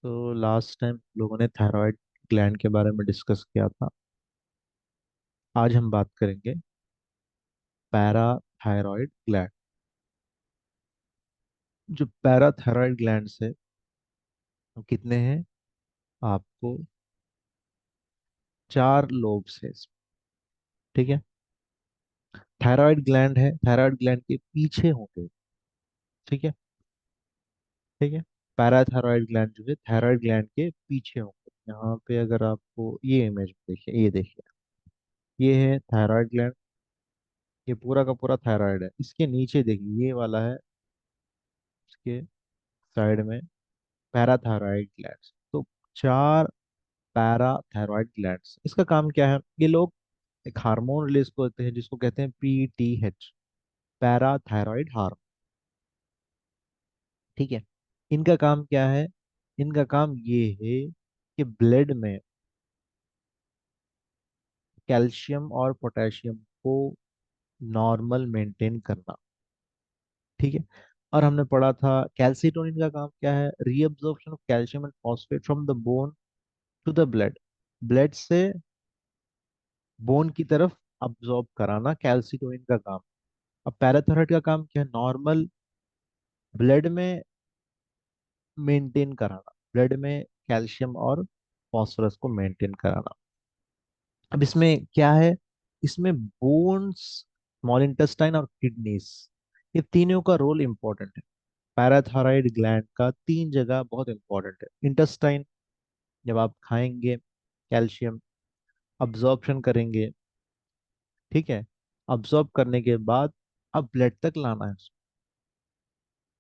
तो last time लोगों ने थायराइड ग्लैंड के बारे में डिस्कस किया था। आज हम बात करेंगे पैराथायरॉयड ग्लैंड। जो पैराथायरॉयड ग्लैंड है वो कितने हैं? आपको चार लोब्स है इसमें। ठीक है। थायराइड ग्लैंड है, थायराइड ग्लैंड के पीछे होंगे। ठीक है। ठीक है। पैराथायरॉयड ग्लैंड जो है थायराइड ग्लैंड के पीछे होंगे। यहाँ पे अगर आपको ये इमेज देखिए, ये देखिए, ये है थायराइड ग्लैंड। ये पूरा का पूरा थायराइड है। इसके नीचे देखिए, ये वाला है इसके साइड में पैराथायरॉयड ग्लैंड्स। तो चार पैराथायरॉयड ग्लैंड्स, इसका काम क्या है? ये लोग एक हार्मोन रिलीज करते हैं जिसको कहते हैं पीटीएच, पैराथायरॉयड हार्मोन। ठीक है। इनका काम क्या है? इनका काम ये है कि ब्लड में कैल्शियम और पोटेशियम को नॉर्मल मेंटेन करना। ठीक है। और हमने पढ़ा था कैल्सीटोनिन का काम क्या है? Reabsorption of calcium and phosphate from the bone to the blood. Blood से बोन की तरफ अब्जॉर्ब कराना कैल्सीटोनिन का काम। अब पैराथायरॉयड का काम क्या है? नॉर्मल ब्लड में मेंटेन कराना, ब्लड में कैल्शियम और फास्फोरस को मेंटेन कराना। अब इसमें क्या है? इसमें बोन्स, स्मॉल इंटेस्टाइन और किडनीज, ये तीनों का रोल इंपॉर्टेंट है। पैराथायरॉयड ग्लैंड का तीन जगह बहुत इंपॉर्टेंट है। इंटेस्टाइन, जब आप खाएंगे कैल्शियम अब्जॉर्प्शन करेंगे। ठीक है। अब्जॉर्ब करने के बाद अब ब्लड तक लाना है।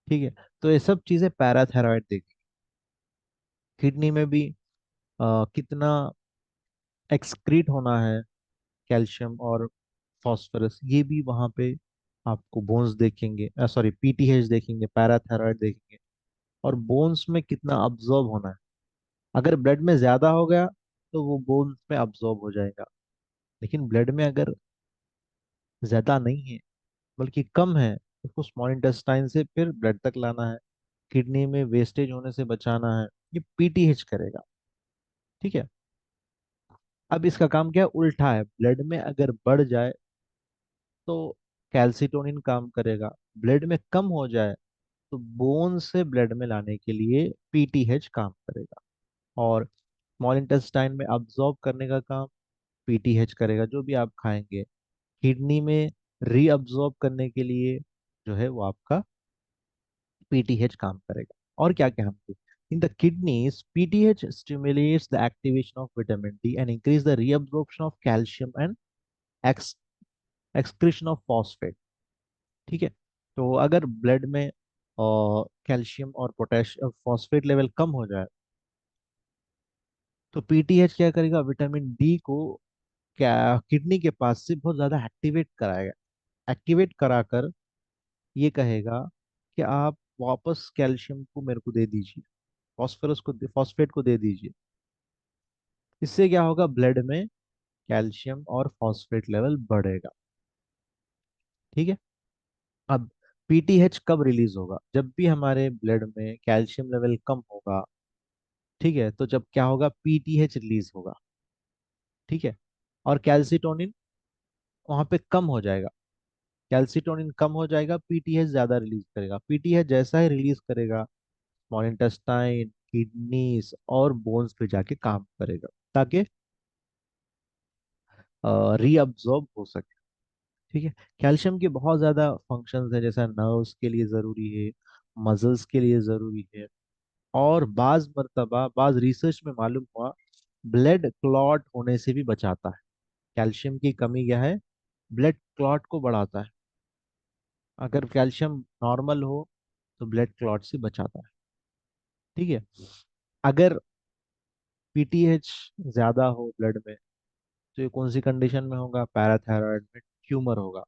ठीक है। तो ये सब चीजें पैराथायरॉयड देखी। किडनी में भी कितना एक्सक्रीट होना है कैल्शियम और फास्फोरस, ये भी वहां पे आपको बोन्स देखेंगे, सॉरी पीटीएच देखेंगे, पैराथायरॉयड देखेंगे। और बोन्स में कितना अब्जॉर्ब होना है। अगर ब्लड में ज्यादा हो गया तो वो बोन्स में अब्जॉर्ब हो जाएगा। लेकिन ब्लड में अगर ज्यादा नहीं है बल्कि कम है, उसको स्मॉल इंटेस्टाइन से फिर ब्लड तक लाना है, किडनी में वेस्टेज होने से बचाना है, ये पीटीएच करेगा। ठीक है। अब इसका काम क्या है? उल्टा है। ब्लड में अगर बढ़ जाए तो कैल्सीटोनिन काम करेगा, ब्लड में कम हो जाए तो बोन से ब्लड में लाने के लिए पीटीएच काम करेगा। और स्मॉल इंटेस्टाइन में अब्जॉर्ब करने का काम पीटीएच करेगा, जो भी आप खाएंगे। किडनी में रीअब्जॉर्ब करने के लिए जो है वो आपका पीटीएच काम करेगा। और क्या क्या हम in the kidneys PTH stimulates the activation of vitamin D and increase the reabsorption of calcium and excretion of phosphate. ठीक है। तो अगर ब्लड में कैल्शियम और पोटेशियम फॉस्फेट लेवल कम हो जाए तो पीटीएच क्या करेगा? विटामिन डी को क्या किडनी के पास से बहुत ज्यादा एक्टिवेट कराएगा। एक्टिवेट कराकर ये कहेगा कि आप वापस कैल्शियम को मेरे को दे दीजिए, फॉस्फोरस को फॉस्फेट को दे दीजिए। इससे क्या होगा? ब्लड में कैल्शियम और फॉस्फेट लेवल बढ़ेगा। ठीक है। अब पीटीएच कब रिलीज होगा? जब भी हमारे ब्लड में कैल्शियम लेवल कम होगा। ठीक है। तो जब क्या होगा? पीटीएच रिलीज होगा। ठीक है। और कैल्सीटोनिन वहां पे कम हो जाएगा। कैल्सीटोनिन कम हो जाएगा, पीटीएच ज्यादा रिलीज करेगा। पीटीएच जैसा ही रिलीज करेगा, स्मॉल इंटेस्टाइन, किडनीज और बोन्स पे जाके काम करेगा ताकि रीअब्जॉर्ब हो सके। ठीक है। कैल्शियम के बहुत ज्यादा फंक्शंस हैं, जैसा नर्व्स के लिए जरूरी है, मसल्स के लिए जरूरी है। और बाज मर्तबा बाज रिसर्च में मालूम हुआ ब्लड क्लॉट होने से भी बचाता है। कैल्शियम की कमी क्या है? ब्लड क्लॉट को बढ़ाता है। अगर कैल्शियम नॉर्मल हो तो ब्लड क्लॉट से बचाता है। ठीक है। अगर पीटीएच ज्यादा हो ब्लड में तो ये कौन सी कंडीशन में होगा? पैराथायरॉयड में ट्यूमर होगा।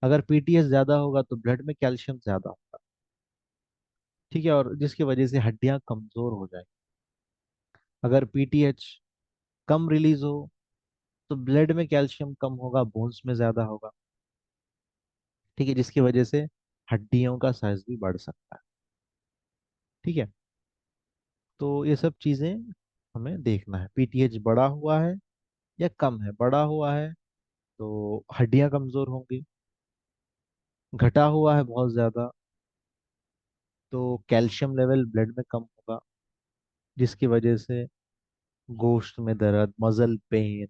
अगर पीटीएच ज्यादा होगा तो ब्लड में कैल्शियम ज्यादा होगा। ठीक है। और जिसकी वजह से हड्डियां कमजोर हो जाएंगी। अगर पीटीएच कम रिलीज हो तो ब्लड में कैल्शियम कम होगा, बोन्स में ज्यादा होगा। ठीक है। जिसकी वजह से हड्डियों का साइज भी बढ़ सकता है। ठीक है। तो ये सब चीज़ें हमें देखना है, पीटीएच बढ़ा हुआ है या कम है। बढ़ा हुआ है तो हड्डियां कमजोर होंगी, घटा हुआ है बहुत ज़्यादा तो कैल्शियम लेवल ब्लड में कम होगा, जिसकी वजह से गोश्त में दर्द, muscle pain,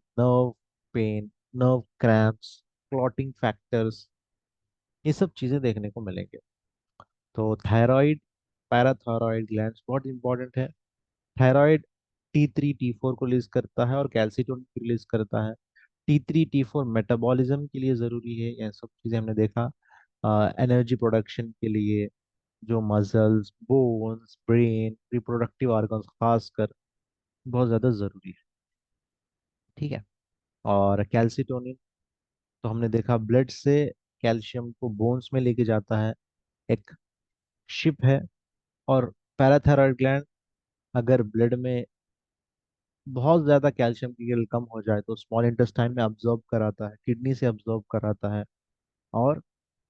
pain nerve cramps, clotting factors, ये सब चीज़ें देखने को मिलेंगे। तो थायराइड, पैराथायराइड ग्लैंड्स बहुत इंपॉर्टेंट है। थायराइड T3 T4 को रिलीज करता है और कैल्सिटोनिन को रिलीज करता है। T3 T4 मेटाबॉलिज्म के लिए जरूरी है, ये सब चीजें हमने देखा। एनर्जी प्रोडक्शन के लिए जो muscles, bones, brain, reproductive organs खासकर बहुत ज्यादा जरूरी है। ठीक है। और कैल्सिटोनिन तो हमने देखा ब्लड से कैल्शियम को बोन्स में लेके जाता है, एक शिप है। और पैराथायरॉयड ग्लैंड अगर ब्लड में बहुत ज्यादा कैल्शियम की लेवल कम हो जाए तो स्मॉल इंटेस्टाइन में अब्जॉर्ब कराता है, किडनी से अब्जॉर्ब कराता है, और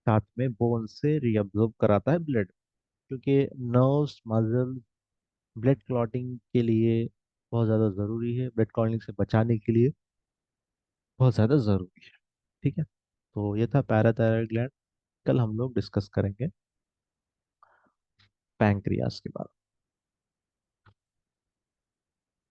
साथ में बोन से रीअब्जॉर्ब कराता है ब्लड। क्योंकि नर्व्स, मसल ब्लड क्लॉटिंग के लिए बहुत ज़्यादा ज़रूरी है, ब्लड क्लॉटिंग से बचाने के लिए बहुत ज़्यादा ज़रूरी है। ठीक है। तो ये था पैराथायरॉयड ग्लैंड। कल हम लोग डिस्कस करेंगे पैंक्रियास के बारे में।